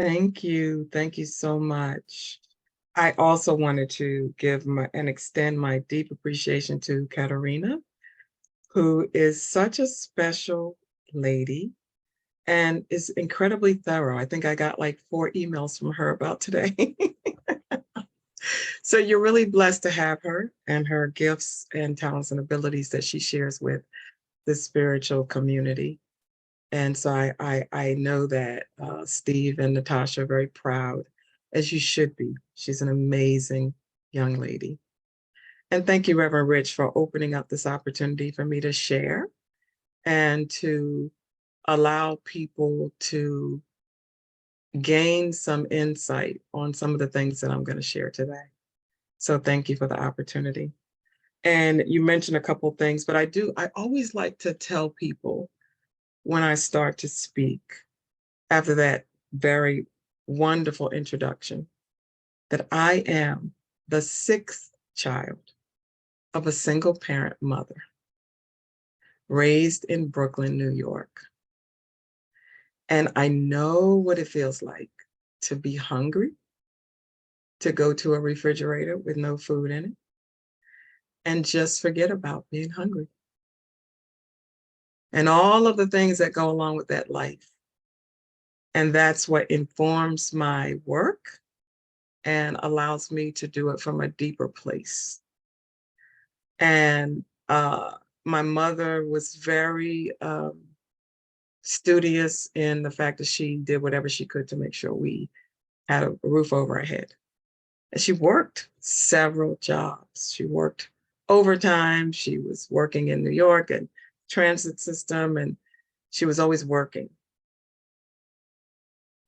Thank you. Thank you so much. I also wanted to give and extend my deep appreciation to Katerina, who is such a special lady and is incredibly thorough. I think I got like 4 emails from her about today. So you're really blessed to have her and her gifts and talents and abilities that she shares with the spiritual community. And so I know that Steve and Natasha are very proud, as you should be. She's an amazing young lady. And thank you, Reverend Rich, for opening up this opportunity for me to share and to allow people to gain some insight on some of the things that I'm going to share today. So thank you for the opportunity. And you mentioned a couple things, but I always like to tell people when I start to speak after that very wonderful introduction that I am the sixth child of a single parent mother raised in Brooklyn, New York. And I know what it feels like to be hungry, to go to a refrigerator with no food in it, and just forget about being hungry. And all of the things that go along with that life. And that's what informs my work and allows me to do it from a deeper place. And my mother was very studious in the fact that she did whatever she could to make sure we had a roof over our head. And she worked several jobs. She worked overtime. She was working in New York and transit system, and she was always working.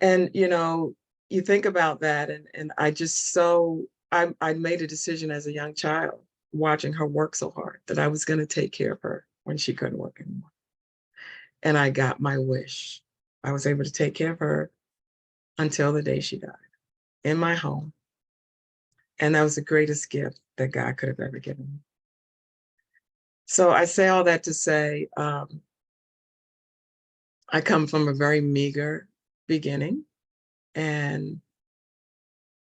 And, you think about that, and I just I made a decision as a young child, watching her work so hard, that I was going to take care of her when she couldn't work anymore. And I got my wish. I was able to take care of her until the day she died in my home. And that was the greatest gift that God could have ever given me. So I say all that to say, I come from a very meager beginning, and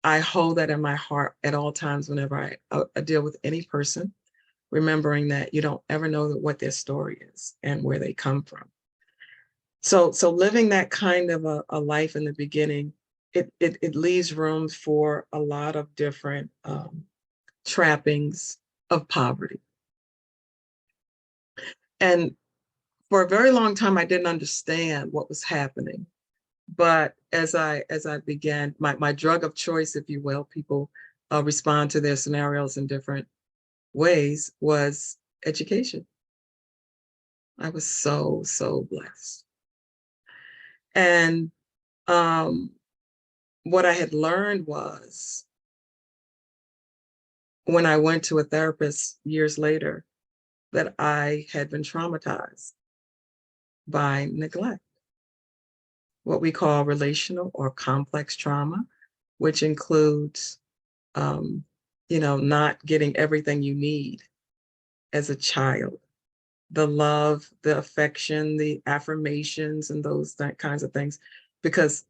I hold that in my heart at all times whenever I deal with any person, remembering that you don't ever know what their story is and where they come from. So living that kind of a life in the beginning, it leaves room for a lot of different trappings of poverty. And for a very long time, I didn't understand what was happening. But as I began, my drug of choice, if you will, people respond to their scenarios in different ways, was education. I was so blessed. And what I had learned was, when I went to a therapist years later, that I had been traumatized by neglect, what we call relational or complex trauma, which includes, not getting everything you need as a child, the love, the affection, the affirmations, and that kinds of things, because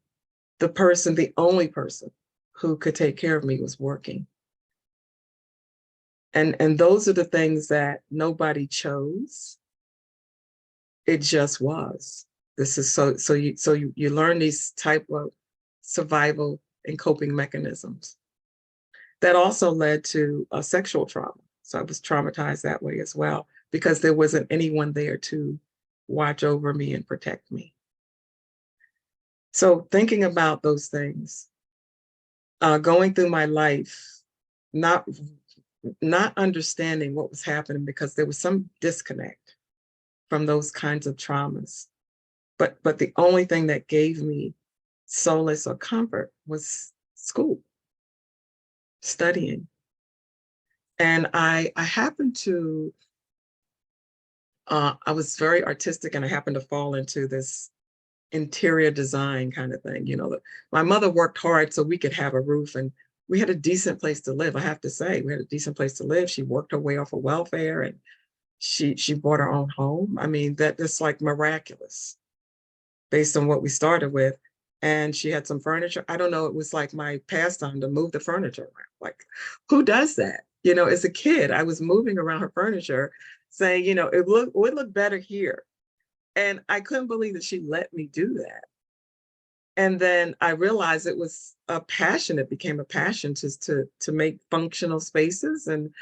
the only person who could take care of me was working. And those are the things that nobody chose. It just was. This is so you learn these type of survival and coping mechanisms. That also led to a sexual trauma. So I was traumatized that way as well, because there wasn't anyone there to watch over me and protect me. So thinking about those things, going through my life, not understanding what was happening, because there was some disconnect from those kinds of traumas. But the only thing that gave me solace or comfort was school, studying. And I happened to, I was very artistic, and I happened to fall into this interior design kind of thing. My mother worked hard so we could have a roof, and we had a decent place to live. I have to say, we had a decent place to live. She worked her way off of welfare, and she bought her own home. I mean, that's like miraculous based on what we started with. and she had some furniture. I don't know, it was like my pastime to move the furniture around. Like, who does that? As a kid, I was moving around her furniture saying, would look better here. And I couldn't believe that she let me do that. And then I realized it was a passion. It became a passion to make functional spaces. And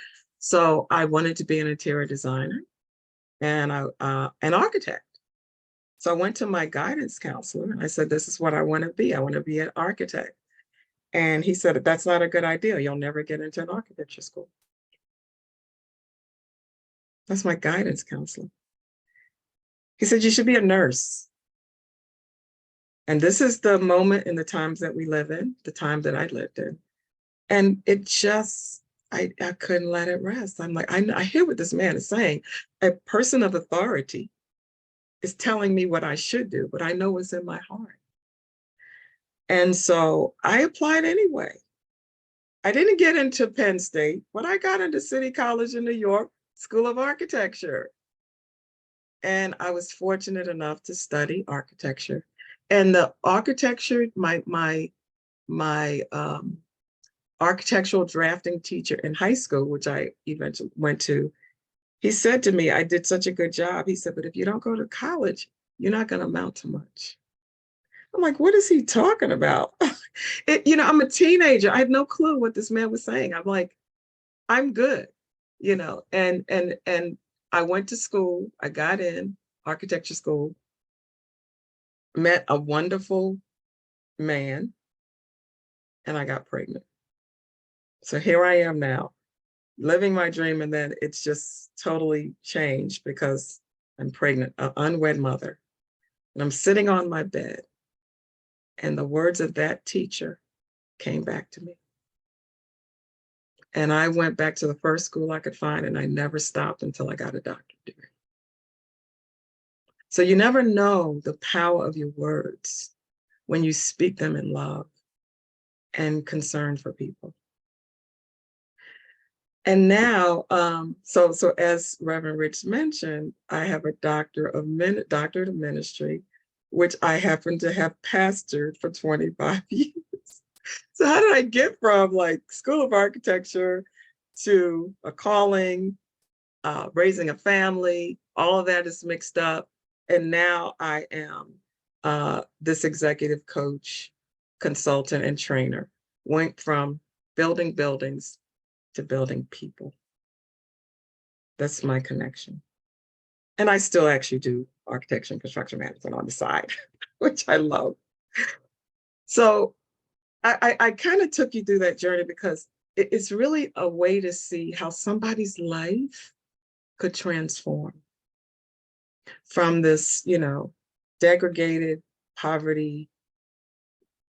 so I wanted to be an interior designer and an architect. So I went to my guidance counselor and I said, this is what I want to be. I want to be an architect. And he said, that's not a good idea. You'll never get into an architecture school. That's my guidance counselor. He said, you should be a nurse. And this is the moment in the times that we live in, the time that I lived in. And it just, I couldn't let it rest. I'm like, I hear what this man is saying. A person of authority is telling me what I should do, but I know what's in my heart. And so I applied anyway. I didn't get into Penn State, but I got into City College in New York, School of Architecture. And I was fortunate enough to study architecture. And the architecture, my architectural drafting teacher in high school, which I eventually went to, he said to me, I did such a good job. He said, but if you don't go to college, you're not going to amount to much. I'm like, what is he talking about? I'm a teenager. I had no clue what this man was saying. I'm like, I'm good, and I went to school. I got in architecture school, met a wonderful man, and I got pregnant. So here I am now, living my dream, and then it's just totally changed because I'm pregnant, an unwed mother, and I'm sitting on my bed, and the words of that teacher came back to me. And I went back to the first school I could find, and I never stopped until I got a doctorate degree. So you never know the power of your words when you speak them in love and concern for people. And now, so as Reverend Rich mentioned, I have a doctorate of ministry, which I happen to have pastored for 25 years. So how did I get from like School of Architecture to a calling, raising a family? All of that is mixed up. And now I am this executive coach, consultant, and trainer. Went from building buildings to building people. That's my connection. And I still actually do architecture and construction management on the side, which I love. So I kind of took you through that journey because it's really a way to see how somebody's life could transform from this, degraded poverty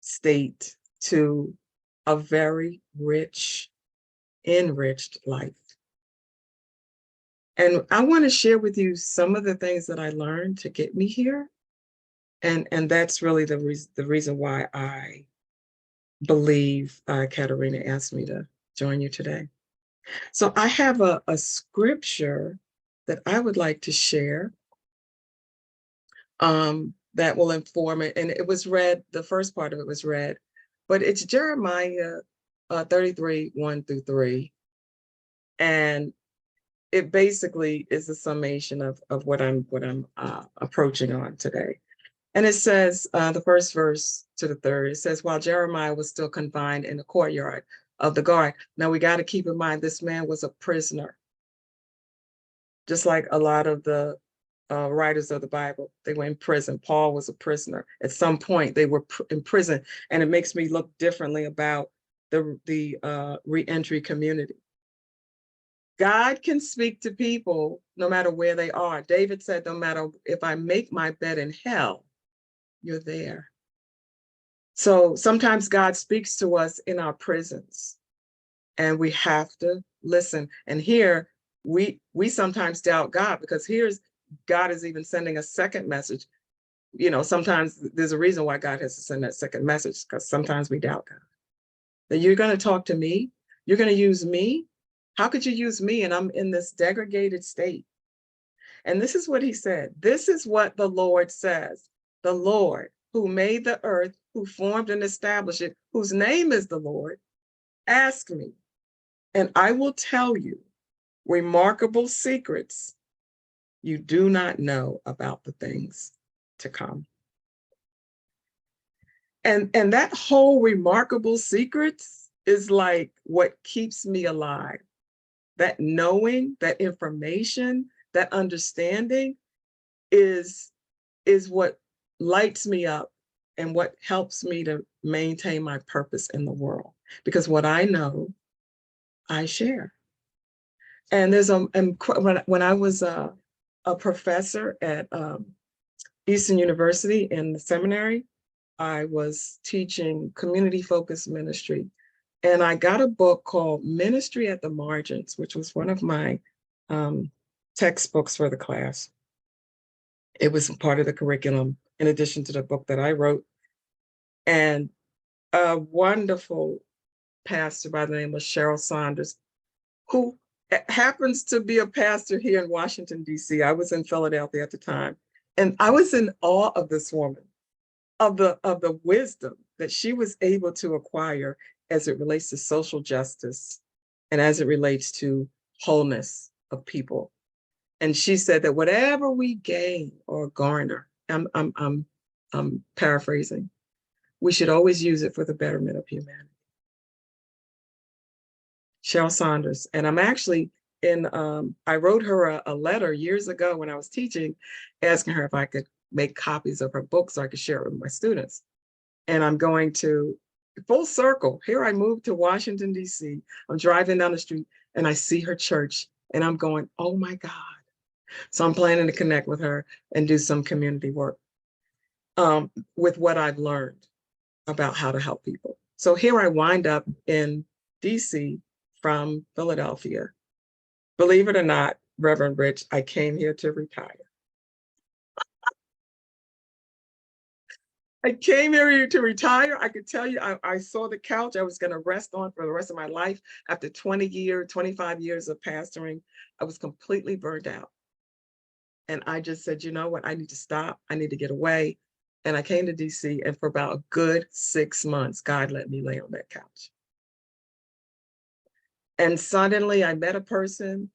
state to a very rich, enriched life. And I want to share with you some of the things that I learned to get me here. And that's really the reason why I believe Katerina asked me to join you today. So I have a scripture that I would like to share that will inform it. And it was read, the first part of it was read, but it's Jeremiah 33, 1-3. And it basically is a summation of what I'm approaching on today. And it says, the first verse to the third, it says, while Jeremiah was still confined in the courtyard of the guard. Now we got to keep in mind, this man was a prisoner. Just like a lot of the writers of the Bible, they were in prison. Paul was a prisoner. At some point, they were in prison. And it makes me look differently about the reentry community. God can speak to people no matter where they are. David said, no matter if I make my bed in hell, you're there. So sometimes God speaks to us in our prisons, and we have to listen. And here we sometimes doubt God, because here's God is even sending a second message. Sometimes there's a reason why God has to send that second message, because sometimes we doubt God. That you're going to talk to me, you're going to use me. How could you use me? And I'm in this degraded state. And this is what he said. This is what the Lord says. The Lord, who made the earth, who formed and established it, whose name is the Lord, ask me, and I will tell you remarkable secrets you do not know about the things to come. And that whole remarkable secrets is like what keeps me alive. That knowing, that information, that understanding is what lights me up and what helps me to maintain my purpose in the world. Because what I know, I share. And there's when I was a professor at Eastern University in the seminary, I was teaching community-focused ministry. And I got a book called Ministry at the Margins, which was one of my textbooks for the class. It was part of the curriculum in addition to the book that I wrote. And a wonderful pastor by the name of Cheryl Saunders, who happens to be a pastor here in Washington, D.C. I was in Philadelphia at the time. And I was in awe of this woman, of the wisdom that she was able to acquire as it relates to social justice and as it relates to wholeness of people. And she said that whatever we gain or garner, I'm paraphrasing, we should always use it for the betterment of humanity. Cheryl Saunders. And I'm actually I wrote her a letter years ago when I was teaching, asking her if I could make copies of her book so I could share it with my students. And I'm going to, full circle, here I moved to Washington, D.C. I'm driving down the street and I see her church and I'm going, oh my God. So I'm planning to connect with her and do some community work with what I've learned about how to help people. So here I wind up in DC from Philadelphia. Believe it or not, Reverend Rich, I came here to retire. I came here to retire. I could tell you, I saw the couch I was going to rest on for the rest of my life. After 25 years of pastoring, I was completely burned out. And I just said, you know what? I need to stop. I need to get away. And I came to DC, and for about a good 6 months, God let me lay on that couch. And suddenly I met a person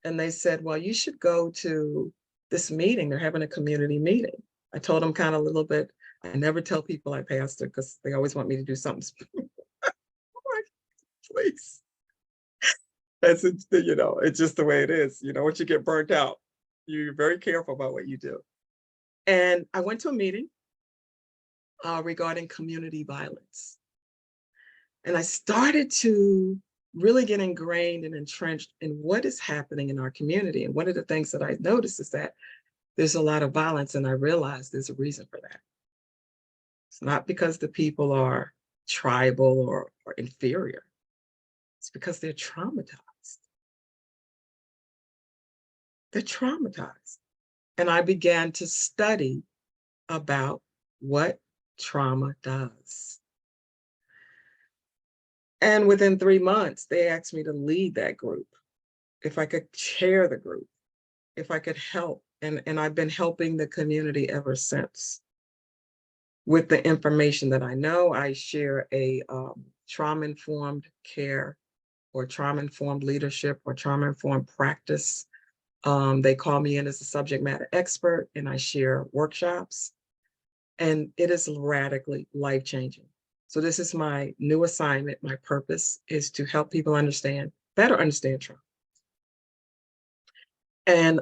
and they said, well, you should go to this meeting. They're having a community meeting. I told them kind of a little bit. I never tell people I pastor because they always want me to do something. Please. That's it, you know, it's just the way it is. You know, once you get burnt out, you're very careful about what you do. And I went to a meeting regarding community violence. And I started to really get ingrained and entrenched in what is happening in our community. And one of the things that I noticed is that there's a lot of violence, and I realized there's a reason for that. It's not because the people are tribal or inferior. It's because they're traumatized. They're traumatized. And I began to study about what trauma does. And within 3 months, they asked me to lead that group, if I could chair the group, if I could help. And I've been helping the community ever since. With the information that I know, I share a trauma-informed care or trauma-informed leadership or trauma-informed practice. They call me in as a subject matter expert, and I share workshops. And it is radically life-changing. So this is my new assignment. My purpose is to help people better understand trauma. And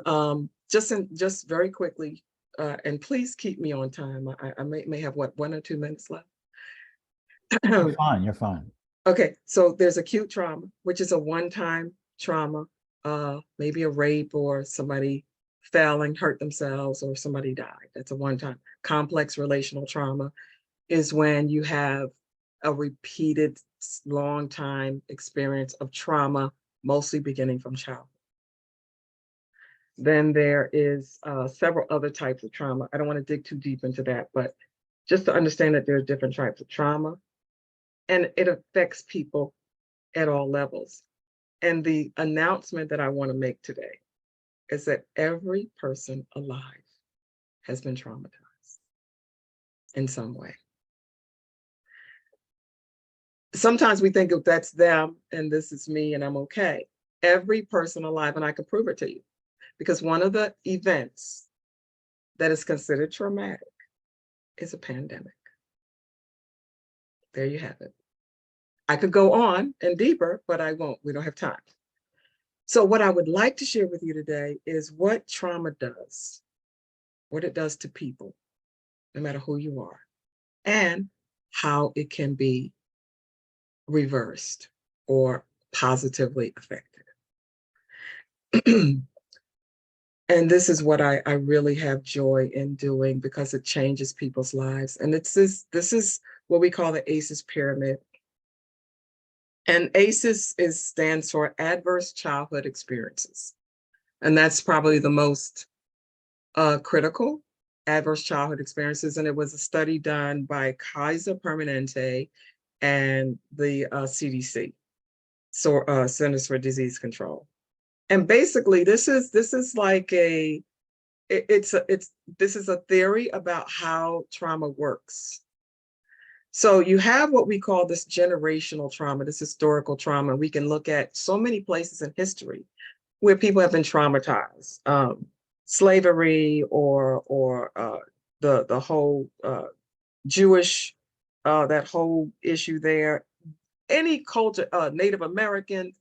just very quickly, and please keep me on time. I may have, what, 1 or 2 minutes left? You're fine, you're fine. Okay, so there's acute trauma, which is a one-time trauma, maybe a rape or somebody fell and hurt themselves or somebody died. That's a one-time. Complex relational trauma is when you have a repeated long time experience of trauma, mostly beginning from childhood. Then there is several other types of trauma. I don't want to dig too deep into that, but just to understand that there are different types of trauma, and it affects people at all levels. And the announcement that I want to make today is that every person alive has been traumatized. in some way. Sometimes we think of that's them and this is me and I'm okay. Every person alive, and I can prove it to you, because one of the events that is considered traumatic is a pandemic. There you have it. I could go on and deeper, but I won't. We don't have time. So what I would like to share with you today is what trauma does, what it does to people, no matter who you are, and how it can be reversed or positively affected. And this is what I really have joy in doing, because it changes people's lives. And this is what we call the ACEs pyramid. And ACEs stands for Adverse Childhood Experiences. And that's probably the most critical, adverse childhood experiences. And it was a study done by Kaiser Permanente and the CDC, so Centers for Disease Control. And basically, this is like this is a theory about how trauma works. So you have what we call this generational trauma, this historical trauma. We can look at so many places in history where people have been traumatized, slavery or the whole Jewish, that whole issue there. Any culture, Native Americans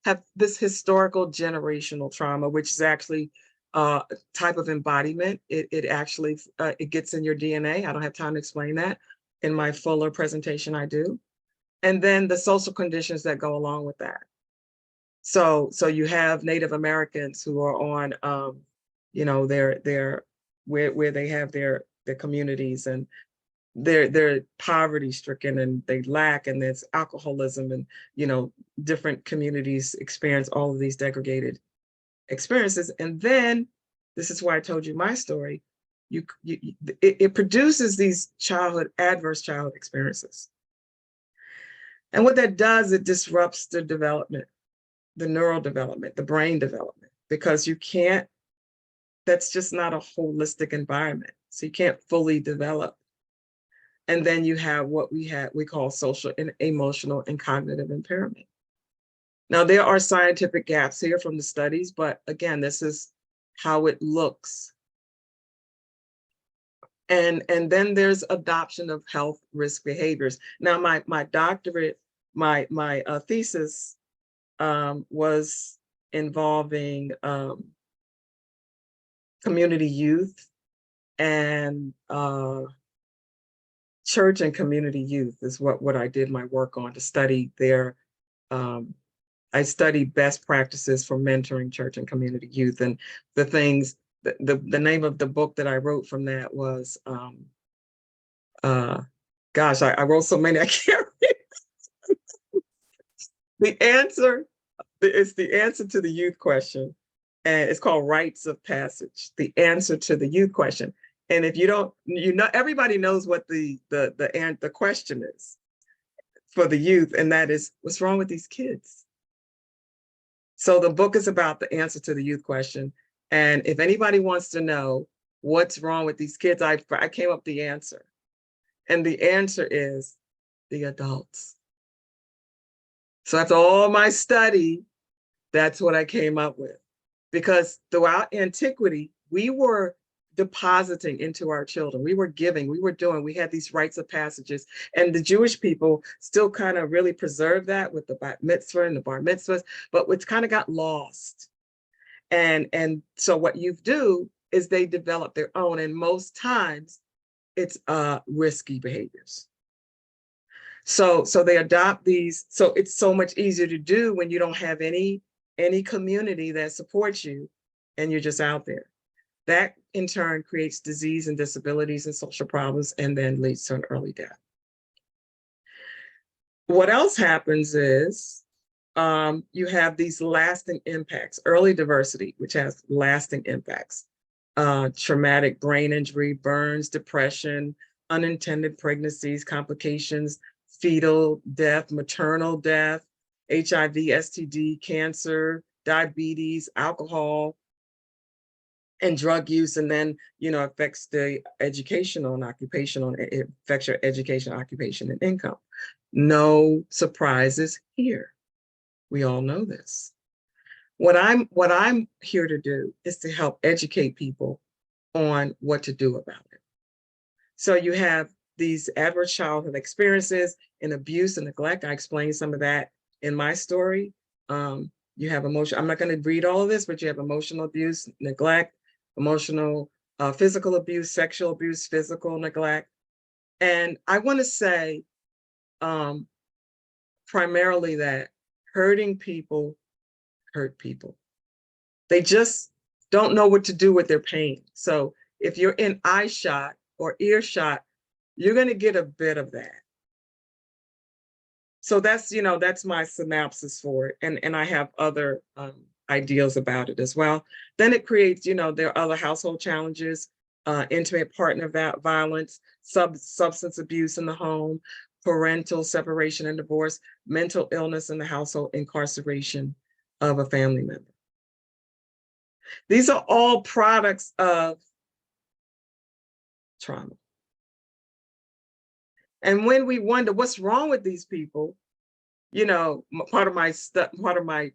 have this historical generational trauma, which is actually a type of embodiment. It actually, it gets in your DNA. I don't have time to explain that. In my fuller presentation, I do. And then the social conditions that go along with that. So you have Native Americans who are on, you know, their where they have their communities, and they're poverty stricken and they lack, and there's alcoholism, and you know, different communities experience all of these degraded experiences. And then this is why I told you my story. It produces these adverse childhood experiences. And what that does, it disrupts the development, the neural development, the brain development, because you can't, that's just not a holistic environment. So you can't fully develop. And then you have what we call social and emotional and cognitive impairment. Now, there are scientific gaps here from the studies, but again, this is how it looks. And then there's adoption of health risk behaviors. Now, my doctorate, my thesis was involving community youth and church and community youth is what I did my work on, to study their, I studied best practices for mentoring church and community youth. And the things, the name of the book that I wrote from that was, gosh, I wrote so many, I can't read. The answer, it's the answer to the youth question. And it's called Rites of Passage, the answer to the youth question. And if you don't, you know, everybody knows what the question is for the youth, and that is, what's wrong with these kids? So the book is about the answer to the youth question. And if anybody wants to know what's wrong with these kids, I came up with the answer. And the answer is the adults. So after all my study, that's what I came up with. Because throughout antiquity, we were depositing into our children. We were giving, we had these rites of passages. And the Jewish people still kind of really preserve that with the bat mitzvah and the bar mitzvahs, but it's kind of got lost. And so what you do is they develop their own, and most times it's risky behaviors. So they adopt these. So it's so much easier to do when you don't have any community that supports you and you're just out there. That in turn creates disease and disabilities and social problems, and then leads to an early death. What else happens is you have these lasting impacts, early diversity, which has lasting impacts, traumatic brain injury, burns, depression, unintended pregnancies, complications, fetal death, maternal death, HIV, STD, cancer, diabetes, alcohol. and drug use, and then, affects the educational and occupational, it affects your education, occupation, and income. No surprises here. We all know this. What I'm here to do is to help educate people on what to do about it. So you have these adverse childhood experiences and abuse and neglect. I explained some of that in my story. You have emotion. I'm not going to read all of this, but you have emotional abuse, neglect, emotional, physical abuse, sexual abuse, physical neglect. And I want to say primarily that hurting people hurt people. They just don't know what to do with their pain. So if you're in eye shot or earshot, you're going to get a bit of that. So that's my synopsis for it. And I have other ideas about it as well. Then it creates, there are other household challenges, intimate partner violence, substance abuse in the home, parental separation and divorce, mental illness in the household, incarceration of a family member. These are all products of trauma. And when we wonder what's wrong with these people, part of my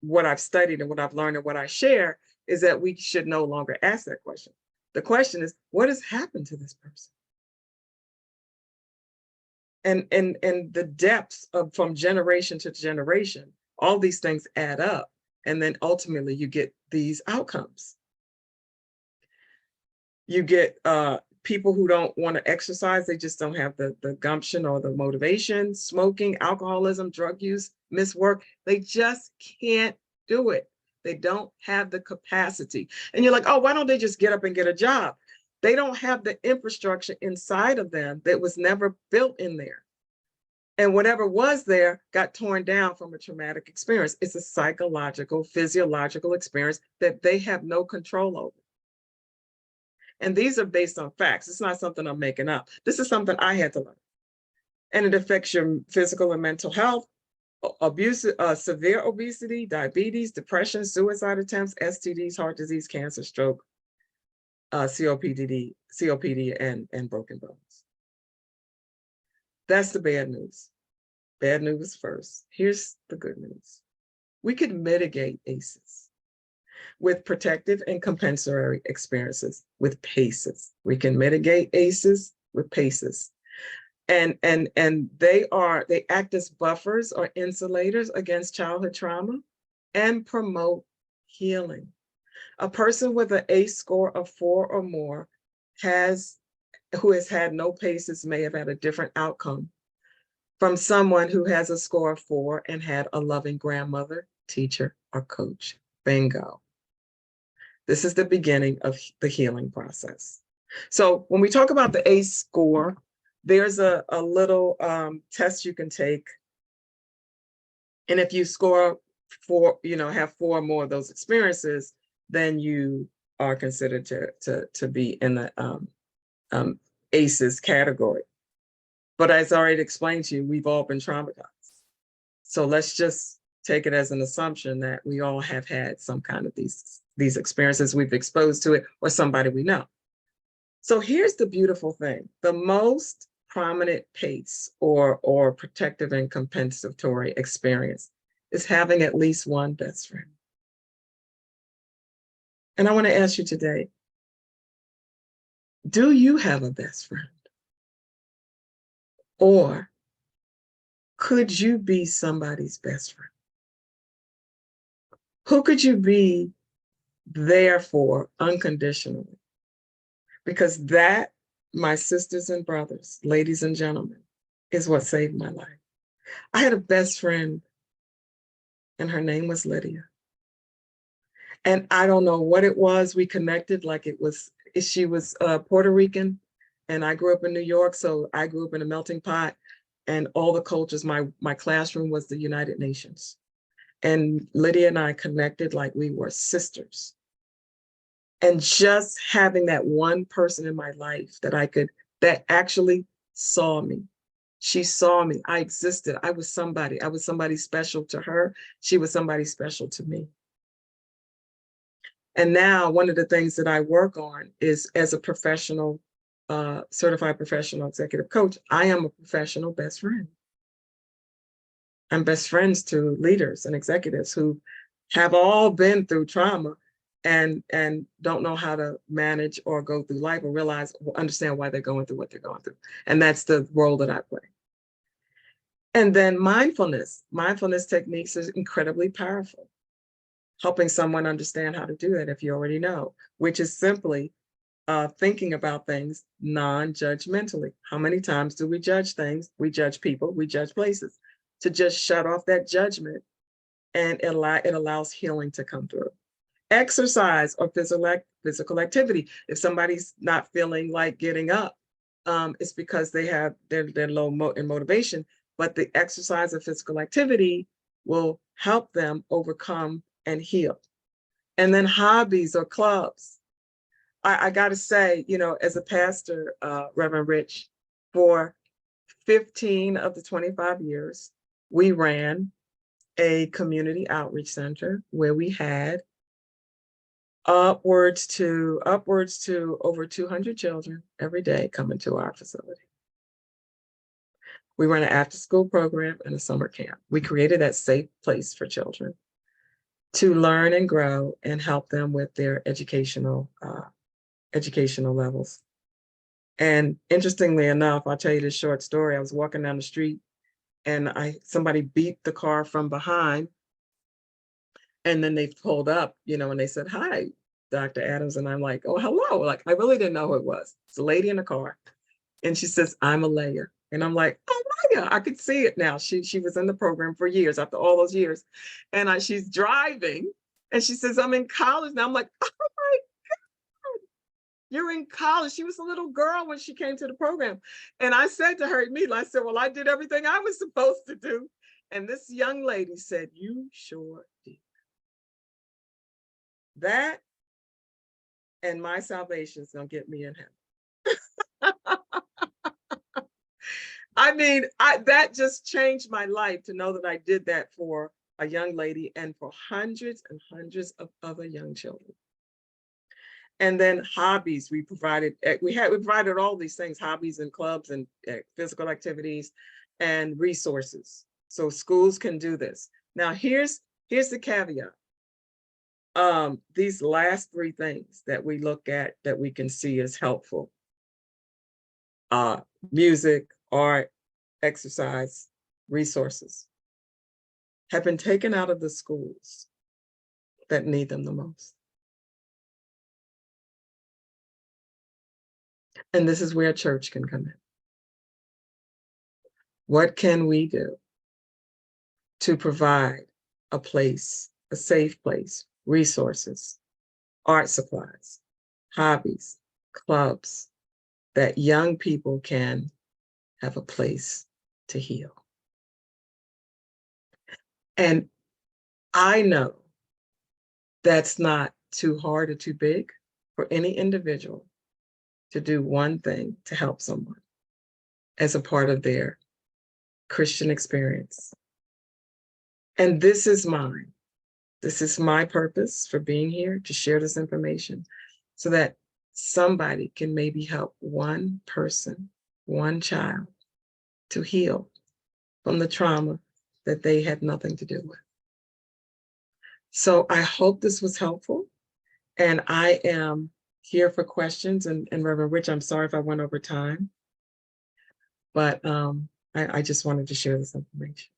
what I've studied and what I've learned and what I share is that we should no longer ask that question. The question is, what has happened to this person? And the depths of from generation to generation, all these things add up. And then ultimately you get these outcomes. You get people who don't want to exercise, they just don't have the gumption or the motivation, smoking, alcoholism, drug use, miss work, they just can't do it. They don't have the capacity. And you're like, oh, why don't they just get up and get a job? They don't have the infrastructure inside of them that was never built in there. And whatever was there got torn down from a traumatic experience. It's a psychological, physiological experience that they have no control over. And these are based on facts. It's not something I'm making up. This is something I had to learn. And it affects your physical and mental health, abuse, severe obesity, diabetes, depression, suicide attempts, STDs, heart disease, cancer, stroke, COPD, and broken bones. That's the bad news. Bad news first. Here's the good news. We could mitigate ACEs with protective and compensatory experiences, with PACEs. We can mitigate ACEs with PACEs. And they act as buffers or insulators against childhood trauma and promote healing. A person with an ACE score of 4 or more who has had no PACEs may have had a different outcome from someone who has a score of 4 and had a loving grandmother, teacher, or coach. Bingo. This is the beginning of the healing process. So when we talk about the ACE score, there's a little test you can take. And if you score 4, have 4 or more of those experiences, then you are considered to be in the ACEs category. But as I already explained to you, we've all been traumatized. So let's just take it as an assumption that we all have had some kind of these experiences, we've exposed to it, or somebody we know. So here's the beautiful thing. The most prominent PACE or protective and compensatory experience is having at least one best friend. And I want to ask you today, do you have a best friend? Or could you be somebody's best friend? Who could you be there for unconditionally? Because that, my sisters and brothers, ladies and gentlemen, is what saved my life. I had a best friend and her name was Lydia. And I don't know what it was. We connected like she was Puerto Rican and I grew up in New York. So I grew up in a melting pot and all the cultures. My classroom was the United Nations. And Lydia and I connected like we were sisters. And just having that one person in my life that actually saw me. She saw me. I existed. I was somebody special to her. She was somebody special to me. And now one of the things that I work on is, as a professional, certified professional executive coach, I am a professional best friend. I'm best friends to leaders and executives who have all been through trauma and don't know how to manage or go through life or realize or understand why they're going through what they're going through. And that's the role that I play. And then mindfulness techniques is incredibly powerful, helping someone understand how to do that if you already know, which is simply thinking about things non-judgmentally. How many times do we judge things? We judge people, we judge places. To just shut off that judgment, and it allows healing to come through. Exercise or physical activity. If somebody's not feeling like getting up, it's because they're low in motivation, but the exercise or physical activity will help them overcome and heal. And then hobbies or clubs. I got to say, as a pastor, Reverend Rich, for 15 of the 25 years, we ran a community outreach center where we had upwards to over 200 children every day coming to our facility. We ran an after-school program and a summer camp. We created that safe place for children to learn and grow and help them with their educational levels. And interestingly enough, I'll tell you this short story. I was walking down the street and somebody beat the car from behind. And then they pulled up, and they said, "Hi, Dr. Adams." And I'm like, "Oh, hello." Like, I really didn't know who it was. It's a lady in the car. And she says, "I'm Alea." And I'm like, "Oh, Alea, I could see it now." She was in the program for years, after all those years. And she's driving and she says, "I'm in college now." I'm like, "Oh my God, you're in college." She was a little girl when she came to the program. And I said to her immediately, I said, "Well, I did everything I was supposed to do." And this young lady said, "You sure did." That and my salvation is gonna get me in heaven. I mean, that just changed my life to know that I did that for a young lady and for hundreds and hundreds of other young children. And then hobbies, we provided all these things, hobbies and clubs and physical activities and resources. So schools can do this. Now here's the caveat. These last three things that we look at that we can see as helpful: music, art, exercise, resources, have been taken out of the schools that need them the most. And this is where church can come in. What can we do to provide a place, a safe place, resources, art supplies, hobbies, clubs, that young people can have a place to heal? And I know that's not too hard or too big for any individual to do one thing to help someone as a part of their Christian experience. And this is mine. This is my purpose for being here, to share this information so that somebody can maybe help one person, one child, to heal from the trauma that they had nothing to do with. So I hope this was helpful. And I am here for questions. And Reverend Rich, I'm sorry if I went over time, but I just wanted to share this information.